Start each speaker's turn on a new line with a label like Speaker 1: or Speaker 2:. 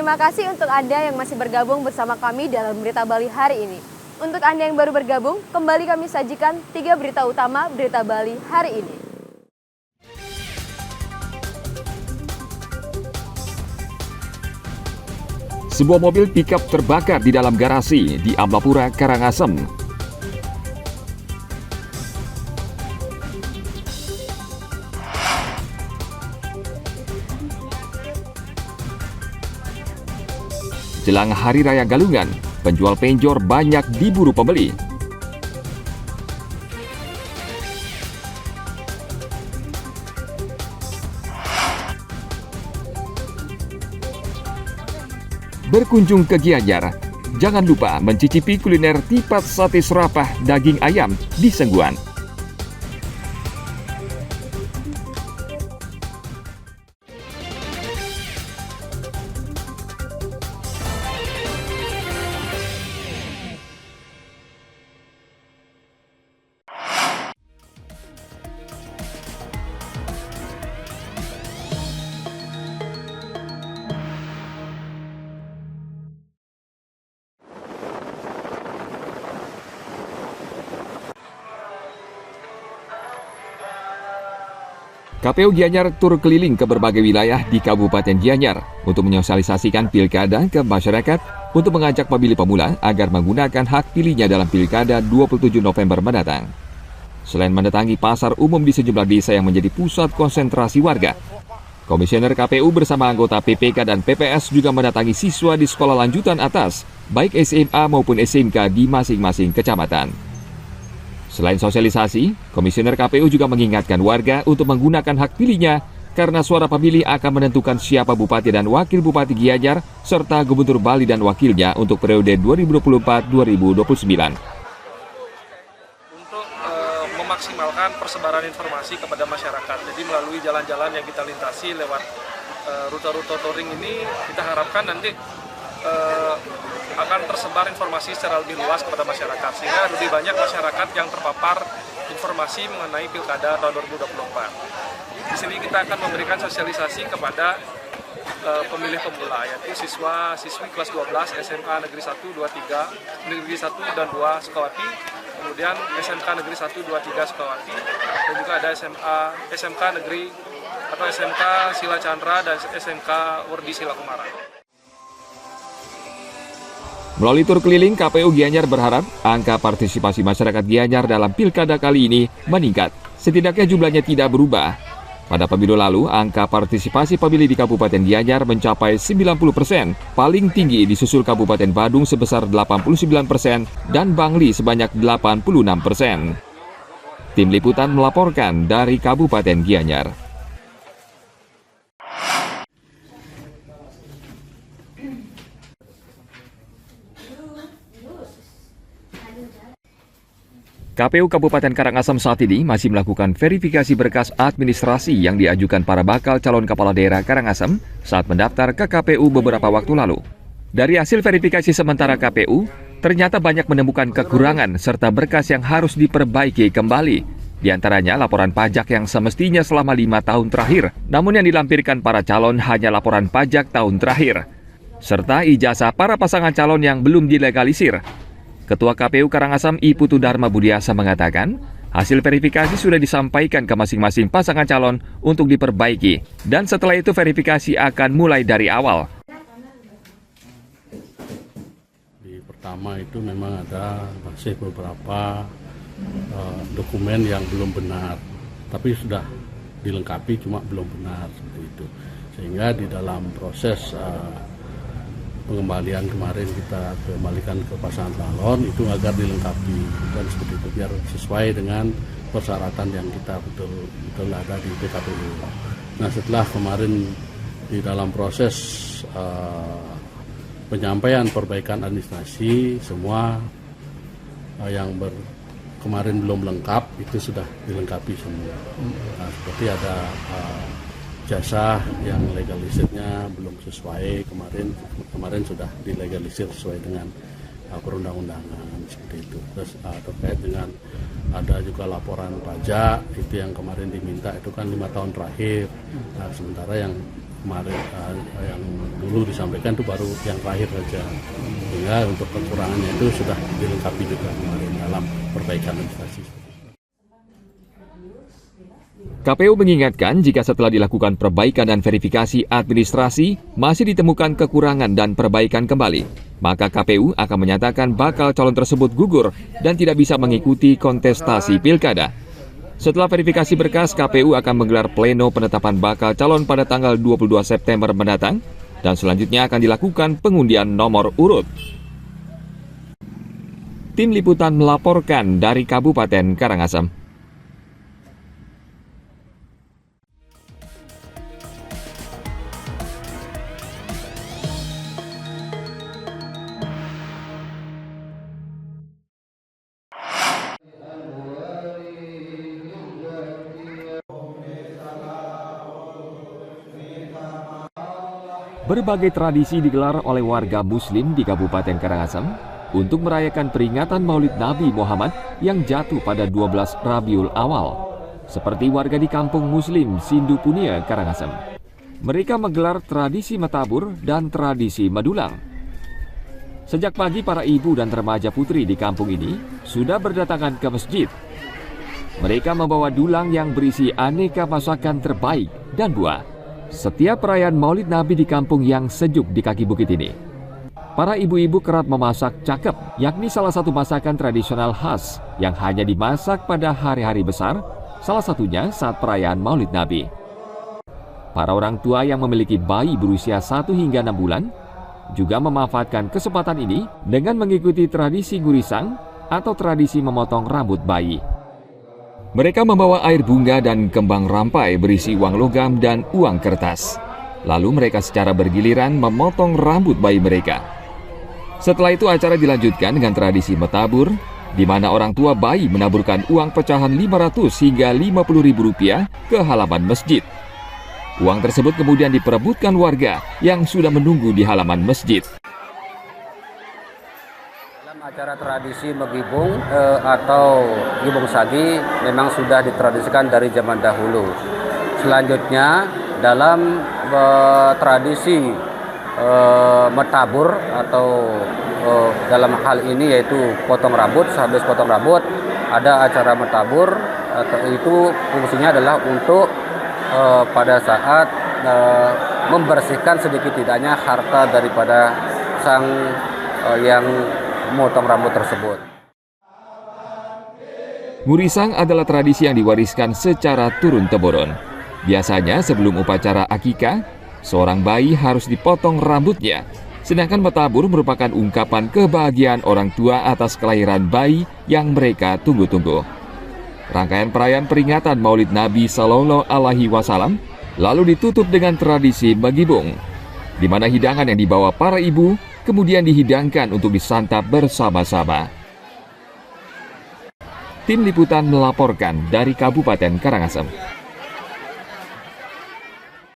Speaker 1: Terima kasih untuk Anda yang masih bergabung bersama kami dalam Berita Bali hari ini. Untuk Anda yang baru bergabung, kembali kami sajikan 3 berita utama Berita Bali hari ini.
Speaker 2: Sebuah mobil pickup terbakar di dalam garasi di Amlapura, Karangasem. Jelang Hari Raya Galungan, penjual penjor banyak diburu pembeli. Berkunjung ke Gianyar, jangan lupa mencicipi kuliner tipat sate serapah daging ayam di Sengguan. KPU Gianyar tur keliling ke berbagai wilayah di Kabupaten Gianyar untuk menyosialisasikan pilkada ke masyarakat untuk mengajak pemilih pemula agar menggunakan hak pilihnya dalam pilkada 27 November mendatang. Selain mendatangi pasar umum di sejumlah desa yang menjadi pusat konsentrasi warga, Komisioner KPU bersama anggota PPK dan PPS juga mendatangi siswa di sekolah lanjutan atas, baik SMA maupun SMK di masing-masing kecamatan. Selain sosialisasi, Komisioner KPU juga mengingatkan warga untuk menggunakan hak pilihnya karena suara pemilih akan menentukan siapa Bupati dan Wakil Bupati Gianyar serta Gubernur Bali dan wakilnya untuk periode 2024-2029.
Speaker 3: Untuk memaksimalkan persebaran informasi kepada masyarakat, jadi melalui jalan-jalan yang kita lintasi lewat rute-rute touring ini, kita harapkan nanti akan tersebar informasi secara lebih luas kepada masyarakat, sehingga lebih banyak masyarakat yang terpapar informasi mengenai pilkada tahun 2024. Di sini kita akan memberikan sosialisasi kepada pemilih pemula, yaitu siswa-siswi kelas 12 SMA Negeri 1, 2, 3, Negeri 1 dan 2 Sukawati, kemudian SMK Negeri 1, 2, 3 Sukawati, dan juga ada SMK Negeri atau SMK Sila Chandra dan SMK Werdi Sila Kumara.
Speaker 2: Melalui tur keliling, KPU Gianyar berharap angka partisipasi masyarakat Gianyar dalam pilkada kali ini meningkat. Setidaknya jumlahnya tidak berubah. Pada pemilu lalu, angka partisipasi pemilih di Kabupaten Gianyar mencapai 90%, paling tinggi disusul Kabupaten Badung sebesar 89% dan Bangli sebanyak 86%. Tim Liputan melaporkan dari Kabupaten Gianyar. KPU Kabupaten Karangasem saat ini masih melakukan verifikasi berkas administrasi yang diajukan para bakal calon kepala daerah Karangasem saat mendaftar ke KPU beberapa waktu lalu. Dari hasil verifikasi sementara KPU, ternyata banyak menemukan kekurangan serta berkas yang harus diperbaiki kembali. Di antaranya laporan pajak yang semestinya selama 5 tahun terakhir, namun yang dilampirkan para calon hanya laporan pajak tahun terakhir, serta ijazah para pasangan calon yang belum dilegalisir. Ketua KPU Karangasem I Putu Dharma Budiasa mengatakan, hasil verifikasi sudah disampaikan ke masing-masing pasangan calon untuk diperbaiki, dan setelah itu verifikasi akan mulai dari awal.
Speaker 4: Di pertama itu memang ada masih beberapa dokumen yang belum benar, tapi sudah dilengkapi cuma belum benar seperti itu. Sehingga di dalam proses pengembalian kemarin kita kembalikan ke pasangan calon itu agar dilengkapi dan seperti itu biar sesuai dengan persyaratan yang kita betul ada di PKPU. Nah, setelah kemarin di dalam proses penyampaian perbaikan administrasi, semua yang kemarin belum lengkap itu sudah dilengkapi semua. Nah, seperti ada jasa yang legalisirnya belum sesuai, kemarin sudah dilegalisir sesuai dengan perundang-undangan seperti itu. Terus terkait dengan ada juga laporan pajak itu yang kemarin diminta itu kan 5 tahun terakhir. Nah, sementara yang kemarin yang dulu disampaikan itu baru yang terakhir saja. Sehingga untuk kekurangannya itu sudah dilengkapi juga kemarin dalam perbaikan administrasi.
Speaker 2: KPU mengingatkan jika setelah dilakukan perbaikan dan verifikasi administrasi masih ditemukan kekurangan dan perbaikan kembali, maka KPU akan menyatakan bakal calon tersebut gugur dan tidak bisa mengikuti kontestasi pilkada. Setelah verifikasi berkas, KPU akan menggelar pleno penetapan bakal calon pada tanggal 22 September mendatang dan selanjutnya akan dilakukan pengundian nomor urut. Tim Liputan melaporkan dari Kabupaten Karangasem. Berbagai tradisi digelar oleh warga Muslim di Kabupaten Karangasem untuk merayakan peringatan Maulid Nabi Muhammad yang jatuh pada 12 Rabiul Awal, seperti warga di kampung Muslim Sindu Punia, Karangasem. Mereka menggelar tradisi metabur dan tradisi medulang. Sejak pagi, para ibu dan remaja putri di kampung ini sudah berdatangan ke masjid. Mereka membawa dulang yang berisi aneka masakan terbaik dan buah. Setiap perayaan Maulid Nabi di kampung yang sejuk di kaki bukit ini, para ibu-ibu kerap memasak cakep, yakni salah satu masakan tradisional khas yang hanya dimasak pada hari-hari besar, salah satunya saat perayaan Maulid Nabi. Para orang tua yang memiliki bayi berusia 1 hingga 6 bulan juga memanfaatkan kesempatan ini dengan mengikuti tradisi gurisang atau tradisi memotong rambut bayi. Mereka membawa air bunga dan kembang rampai berisi uang logam dan uang kertas. Lalu mereka secara bergiliran memotong rambut bayi mereka. Setelah itu acara dilanjutkan dengan tradisi metabur, di mana orang tua bayi menaburkan uang pecahan 500 hingga 50 ribu rupiah ke halaman masjid. Uang tersebut kemudian diperebutkan warga yang sudah menunggu di halaman masjid.
Speaker 5: Acara tradisi megibung atau gibung sagi memang sudah ditradisikan dari zaman dahulu. Selanjutnya dalam tradisi metabur atau dalam hal ini yaitu potong rambut, sehabis potong rambut ada acara metabur, itu fungsinya adalah untuk pada saat membersihkan sedikit tidaknya harta daripada sang yang memotong rambut tersebut.
Speaker 2: Ngurisang adalah tradisi yang diwariskan secara turun-temurun. Biasanya sebelum upacara akikah, seorang bayi harus dipotong rambutnya. Sedangkan metabur merupakan ungkapan kebahagiaan orang tua atas kelahiran bayi yang mereka tunggu-tunggu. Rangkaian perayaan peringatan Maulid Nabi Sallallahu Alaihi Wasallam lalu ditutup dengan tradisi megibung, di mana hidangan yang dibawa para ibu kemudian dihidangkan untuk disantap bersama-sama. Tim Liputan melaporkan dari Kabupaten Karangasem.